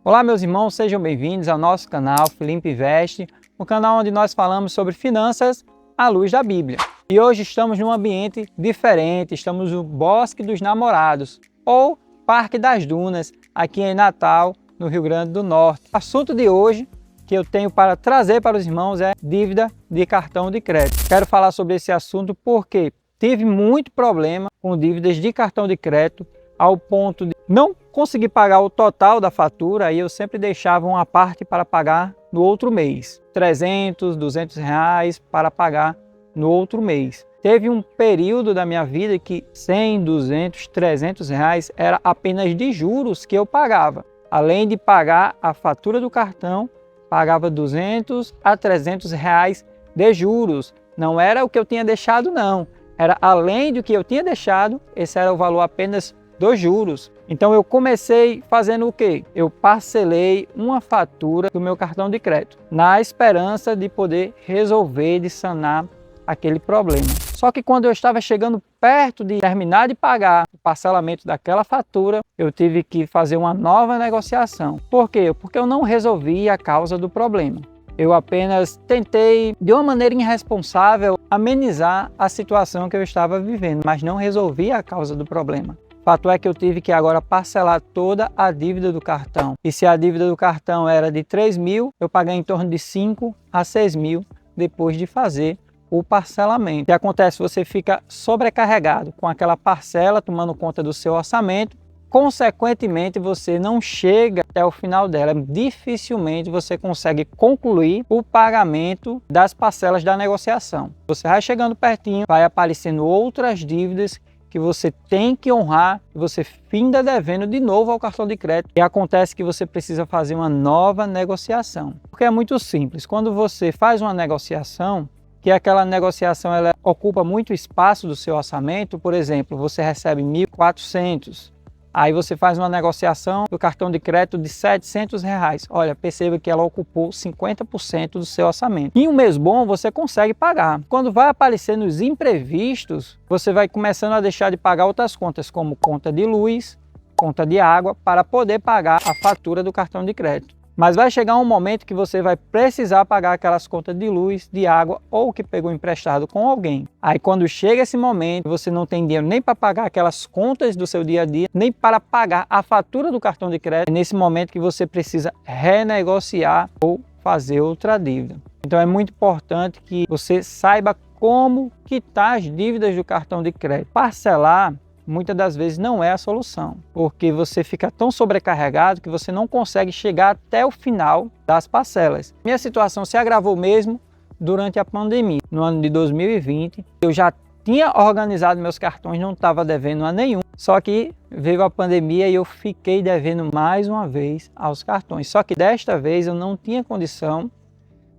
Olá meus irmãos, sejam bem-vindos ao nosso canal Filimp Invest, um canal onde nós falamos sobre finanças à luz da Bíblia. E hoje estamos num ambiente diferente, estamos no Bosque dos Namorados, ou Parque das Dunas, aqui em Natal, no Rio Grande do Norte. O assunto de hoje que eu tenho para trazer para os irmãos é dívida de cartão de crédito. Quero falar sobre esse assunto porque tive muito problema com dívidas de cartão de crédito, ao ponto de não conseguir pagar o total da fatura, aí eu sempre deixava uma parte para pagar no outro mês, 300, 200 reais para pagar no outro mês. Teve um período da minha vida que 100, 200, 300 reais era apenas de juros que eu pagava. Além de pagar a fatura do cartão, pagava 200 a 300 reais de juros. Não era o que eu tinha deixado não, era além do que eu tinha deixado, esse era o valor apenas dos juros. Então eu comecei fazendo o quê? Eu parcelei uma fatura do meu cartão de crédito, na esperança de poder resolver, de sanar aquele problema. Só que quando eu estava chegando perto de terminar de pagar o parcelamento daquela fatura, eu tive que fazer uma nova negociação. Por quê? Porque eu não resolvi a causa do problema. Eu apenas tentei, de uma maneira irresponsável, amenizar a situação que eu estava vivendo, mas não resolvi a causa do problema. Fato é que eu tive que agora parcelar toda a dívida do cartão. E se a dívida do cartão era de 3 mil, eu paguei em torno de 5 a 6 mil depois de fazer o parcelamento. O que acontece? Você fica sobrecarregado com aquela parcela, tomando conta do seu orçamento. Consequentemente, você não chega até o final dela. Dificilmente você consegue concluir o pagamento das parcelas da negociação. Você vai chegando pertinho, vai aparecendo outras dívidas que você tem que honrar, e você finda devendo de novo ao cartão de crédito. E acontece que você precisa fazer uma nova negociação. Porque é muito simples. Quando você faz uma negociação, que aquela negociação ela ocupa muito espaço do seu orçamento, por exemplo, você recebe 1.400, aí você faz uma negociação do cartão de crédito de 700 reais. Olha, perceba que ela ocupou 50% do seu orçamento. Em um mês bom, você consegue pagar. Quando vai aparecer nos imprevistos, você vai começando a deixar de pagar outras contas, como conta de luz, conta de água, para poder pagar a fatura do cartão de crédito. Mas vai chegar um momento que você vai precisar pagar aquelas contas de luz, de água ou que pegou emprestado com alguém. Aí quando chega esse momento, você não tem dinheiro nem para pagar aquelas contas do seu dia a dia, nem para pagar a fatura do cartão de crédito. É nesse momento que você precisa renegociar ou fazer outra dívida. Então é muito importante que você saiba como quitar as dívidas do cartão de crédito. Parcelar muitas das vezes não é a solução, porque você fica tão sobrecarregado que você não consegue chegar até o final das parcelas. Minha situação se agravou mesmo durante a pandemia. No ano de 2020, eu já tinha organizado meus cartões, não estava devendo a nenhum, só que veio a pandemia e eu fiquei devendo mais uma vez aos cartões. Só que desta vez eu não tinha condição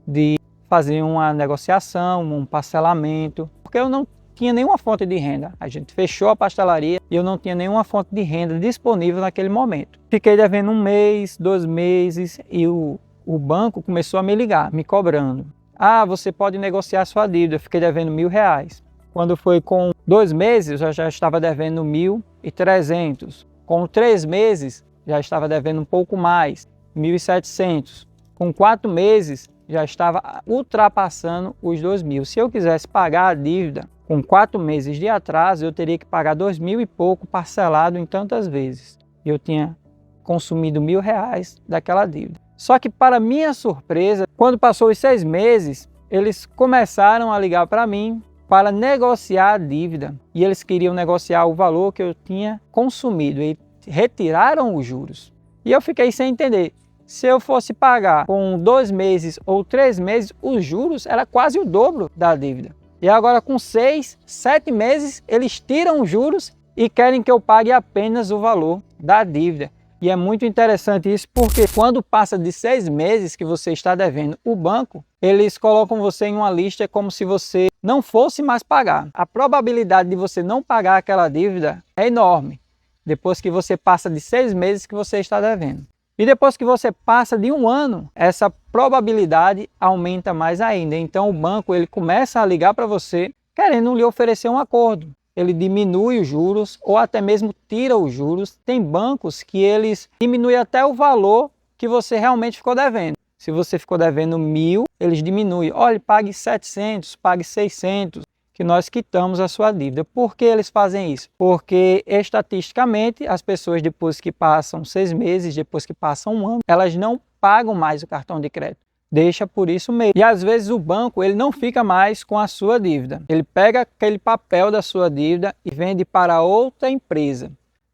de fazer uma negociação, um parcelamento, porque eu não tinha nenhuma fonte de renda. A gente fechou a pastelaria e eu não tinha nenhuma fonte de renda disponível naquele momento. Fiquei devendo 1 mês, 2 meses e o banco começou a me ligar, me cobrando. Ah, você pode negociar sua dívida. Eu fiquei devendo 1.000 reais. Quando foi com 2 meses, eu já estava devendo 1.300. Com 3 meses, já estava devendo um pouco mais, 1.700. Com 4 meses, já estava ultrapassando os 2.000. Se eu quisesse pagar a dívida com 4 meses de atraso, eu teria que pagar 2.000 e pouco parcelado em tantas vezes. Eu tinha consumido 1.000 reais daquela dívida. Só que, para minha surpresa, quando passou os 6 meses, eles começaram a ligar para mim para negociar a dívida. E eles queriam negociar o valor que eu tinha consumido e retiraram os juros. E eu fiquei sem entender. Se eu fosse pagar com 2 meses ou 3 meses, os juros era quase o dobro da dívida. E agora com 6, 7 meses, eles tiram os juros e querem que eu pague apenas o valor da dívida. E é muito interessante isso porque quando passa de 6 meses que você está devendo o banco, eles colocam você em uma lista como se você não fosse mais pagar. A probabilidade de você não pagar aquela dívida é enorme, depois que você passa de 6 meses que você está devendo. E depois que você passa de 1 ano, essa probabilidade aumenta mais ainda. Então o banco ele começa a ligar para você querendo lhe oferecer um acordo. Ele diminui os juros ou até mesmo tira os juros. Tem bancos que eles diminuem até o valor que você realmente ficou devendo. Se você ficou devendo 1.000, eles diminuem. Olha, pague 700, pague 600, que nós quitamos a sua dívida. Por que eles fazem isso? Porque, estatisticamente, as pessoas, depois que passam 6 meses, depois que passam 1 ano, elas não pagam mais o cartão de crédito. Deixa por isso mesmo. E às vezes o banco ele não fica mais com a sua dívida. Ele pega aquele papel da sua dívida e vende para outra empresa.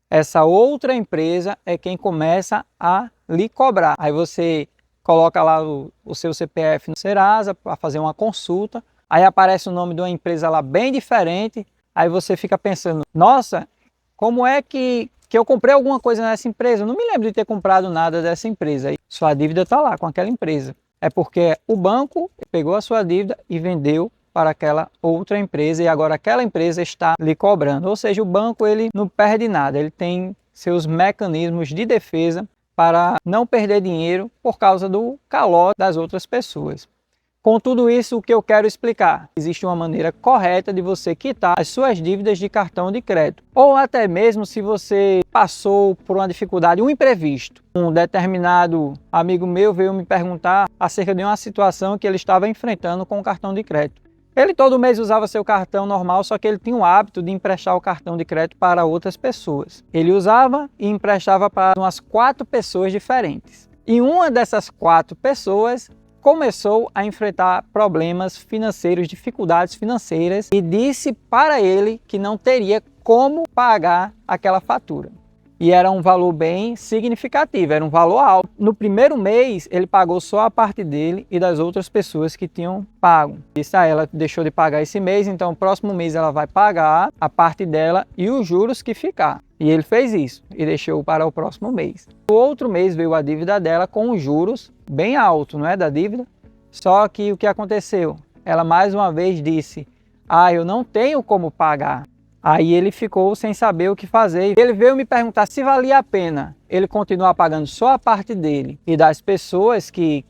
Essa outra empresa é quem começa a lhe cobrar. Aí você coloca lá o seu CPF no Serasa para fazer uma consulta. Aí aparece o nome de uma empresa lá bem diferente. Aí você fica pensando, nossa, como é que eu comprei alguma coisa nessa empresa? Eu não me lembro de ter comprado nada dessa empresa. Aí sua dívida está lá com aquela empresa. É porque o banco pegou a sua dívida e vendeu para aquela outra empresa e agora aquela empresa está lhe cobrando. Ou seja, o banco ele não perde nada, ele tem seus mecanismos de defesa para não perder dinheiro por causa do calote das outras pessoas. Com tudo isso, o que eu quero explicar? Existe uma maneira correta de você quitar as suas dívidas de cartão de crédito. Ou até mesmo se você passou por uma dificuldade, um imprevisto. Um determinado amigo meu veio me perguntar acerca de uma situação que ele estava enfrentando com o cartão de crédito. Ele todo mês usava seu cartão normal, só que ele tinha o hábito de emprestar o cartão de crédito para outras pessoas. Ele usava e emprestava para umas 4 pessoas diferentes. E uma dessas 4 pessoas começou a enfrentar problemas financeiros, dificuldades financeiras e disse para ele que não teria como pagar aquela fatura. E era um valor bem significativo, era um valor alto. No primeiro mês, ele pagou só a parte dele e das outras pessoas que tinham pago. Disse a ela, deixou de pagar esse mês, então o próximo mês ela vai pagar a parte dela e os juros que ficar. E ele fez isso e deixou para o próximo mês. No outro mês veio a dívida dela com os juros bem altos, não é, da dívida? Só que o que aconteceu? Ela mais uma vez disse, eu não tenho como pagar. Aí ele ficou sem saber o que fazer. Ele veio me perguntar se valia a pena ele continuar pagando só a parte dele e das pessoas que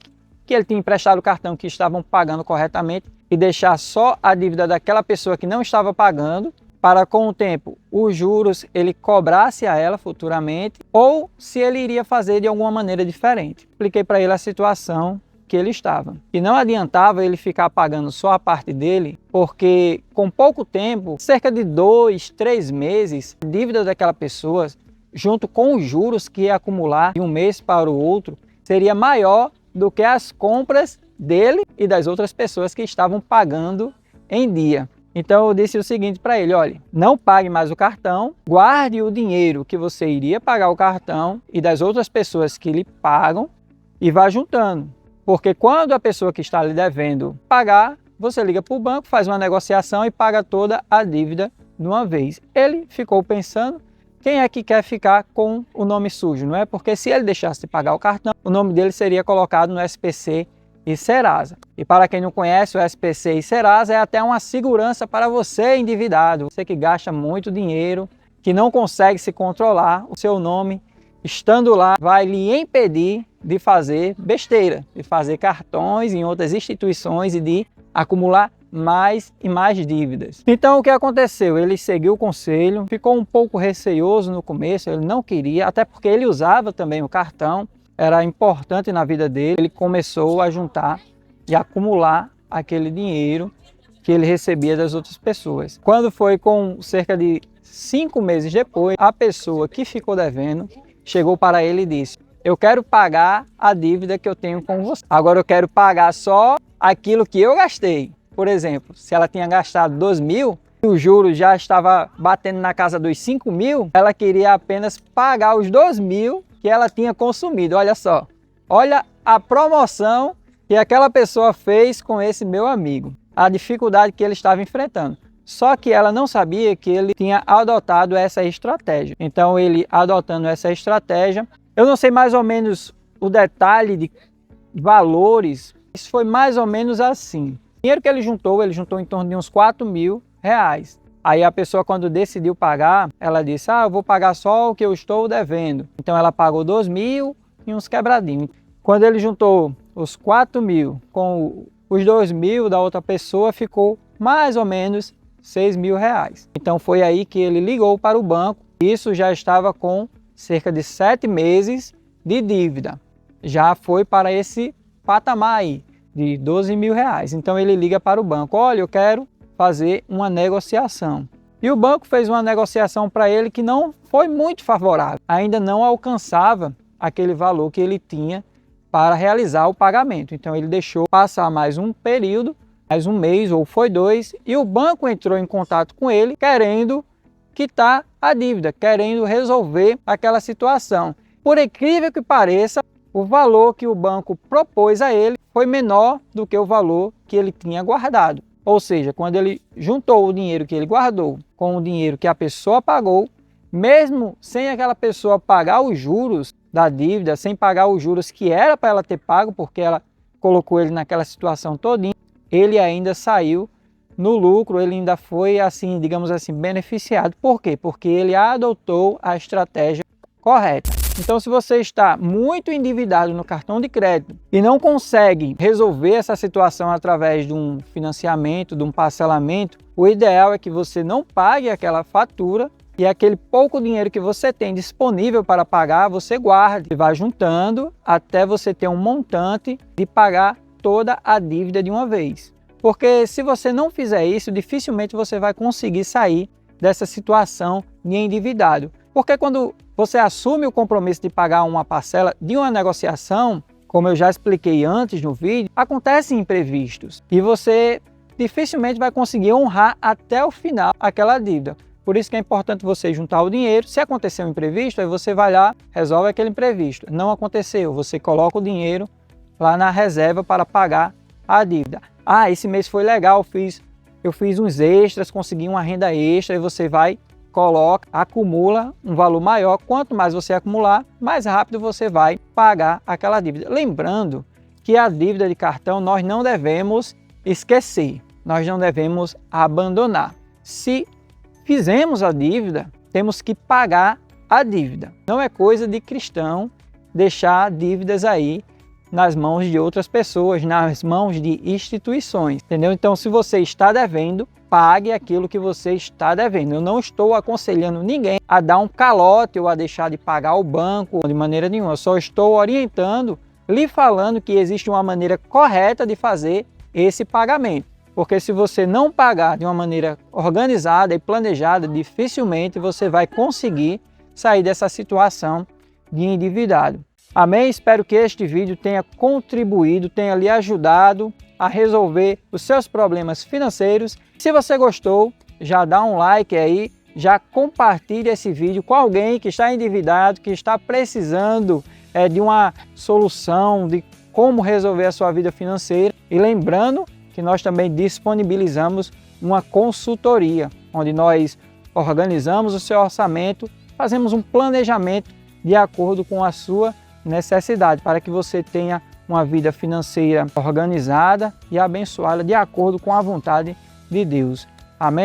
ele tinha emprestado o cartão que estavam pagando corretamente e deixar só a dívida daquela pessoa que não estava pagando para com o tempo os juros ele cobrasse a ela futuramente ou se ele iria fazer de alguma maneira diferente. Expliquei para ele a situação que ele estava. E não adiantava ele ficar pagando só a parte dele, porque com pouco tempo, cerca de 2, 3 meses, a dívida daquela pessoa, junto com os juros que ia acumular de um mês para o outro, seria maior do que as compras dele e das outras pessoas que estavam pagando em dia. Então eu disse o seguinte para ele, olha, não pague mais o cartão, guarde o dinheiro que você iria pagar o cartão e das outras pessoas que lhe pagam e vá juntando. Porque quando a pessoa que está lhe devendo pagar, você liga para o banco, faz uma negociação e paga toda a dívida de uma vez. Ele ficou pensando, quem é que quer ficar com o nome sujo, não é? Porque se ele deixasse de pagar o cartão, o nome dele seria colocado no SPC e Serasa. E para quem não conhece, o SPC e Serasa é até uma segurança para você endividado, você que gasta muito dinheiro, que não consegue se controlar, o seu nome estando lá vai lhe impedir de fazer besteira, de fazer cartões em outras instituições e de acumular mais e mais dívidas. Então o que aconteceu? Ele seguiu o conselho, ficou um pouco receoso no começo, ele não queria, até porque ele usava também o cartão, era importante na vida dele. Ele começou a juntar e acumular aquele dinheiro que ele recebia das outras pessoas. Quando foi com cerca de 5 meses depois, a pessoa que ficou devendo chegou para ele e disse, eu quero pagar a dívida que eu tenho com você. Agora eu quero pagar só aquilo que eu gastei. Por exemplo, se ela tinha gastado 2.000 e o juro já estava batendo na casa dos 5.000, ela queria apenas pagar os 2.000 que ela tinha consumido. Olha só, olha a promoção que aquela pessoa fez com esse meu amigo. A dificuldade que ele estava enfrentando. Só que ela não sabia que ele tinha adotado essa estratégia. Então ele adotando essa estratégia, eu não sei mais ou menos o detalhe de valores, isso foi mais ou menos assim. O dinheiro que ele juntou em torno de uns 4.000 reais. Aí a pessoa quando decidiu pagar, ela disse, eu vou pagar só o que eu estou devendo. Então ela pagou 2.000 e uns quebradinhos. Quando ele juntou os 4.000 com os 2.000 da outra pessoa, ficou mais ou menos 6.000 reais. Então foi aí que ele ligou para o banco. Isso já estava com cerca de 7 meses de dívida. já foi para esse patamar aí, de R$ 12.000. Então ele liga para o banco: olha, eu quero fazer uma negociação. E o banco fez uma negociação para ele que não foi muito favorável. Ainda não alcançava aquele valor que ele tinha para realizar o pagamento. Então ele deixou passar mais um período, mais um mês ou foi 2, e o banco entrou em contato com ele querendo quitar a dívida, querendo resolver aquela situação. Por incrível que pareça, o valor que o banco propôs a ele foi menor do que o valor que ele tinha guardado. Ou seja, quando ele juntou o dinheiro que ele guardou com o dinheiro que a pessoa pagou, mesmo sem aquela pessoa pagar os juros da dívida, sem pagar os juros que era para ela ter pago, porque ela colocou ele naquela situação todinha, ele ainda saiu no lucro, ele ainda foi, assim, digamos assim, beneficiado. Por quê? Porque ele adotou a estratégia correta. Então, se você está muito endividado no cartão de crédito e não consegue resolver essa situação através de um financiamento, de um parcelamento, o ideal é que você não pague aquela fatura e aquele pouco dinheiro que você tem disponível para pagar, você guarde e vá juntando até você ter um montante de pagar toda a dívida de uma vez. Porque se você não fizer isso, dificilmente você vai conseguir sair dessa situação de endividado. Porque quando você assume o compromisso de pagar uma parcela de uma negociação, como eu já expliquei antes no vídeo, acontecem imprevistos e você dificilmente vai conseguir honrar até o final aquela dívida. Por isso que é importante você juntar o dinheiro. Se acontecer um imprevisto, aí você vai lá, resolve aquele imprevisto. Não aconteceu, você coloca o dinheiro lá na reserva para pagar a dívida. Ah, esse mês foi legal, eu fiz uns extras, consegui uma renda extra, e você vai, coloca, acumula um valor maior. Quanto mais você acumular, mais rápido você vai pagar aquela dívida. Lembrando que a dívida de cartão nós não devemos esquecer, nós não devemos abandonar. Se fizemos a dívida, temos que pagar a dívida. Não é coisa de cristão deixar dívidas aí nas mãos de outras pessoas, nas mãos de instituições, entendeu? Então, se você está devendo, pague aquilo que você está devendo. Eu não estou aconselhando ninguém a dar um calote ou a deixar de pagar o banco de maneira nenhuma. Eu só estou orientando, lhe falando que existe uma maneira correta de fazer esse pagamento. Porque se você não pagar de uma maneira organizada e planejada, dificilmente você vai conseguir sair dessa situação de endividado. Amém? Espero que este vídeo tenha contribuído, tenha lhe ajudado a resolver os seus problemas financeiros. Se você gostou, já dá um like aí, já compartilhe esse vídeo com alguém que está endividado, que está precisando de uma solução, de como resolver a sua vida financeira. E lembrando que nós também disponibilizamos uma consultoria, onde nós organizamos o seu orçamento, fazemos um planejamento de acordo com a sua necessidade, para que você tenha uma vida financeira organizada e abençoada de acordo com a vontade de Deus. Amém?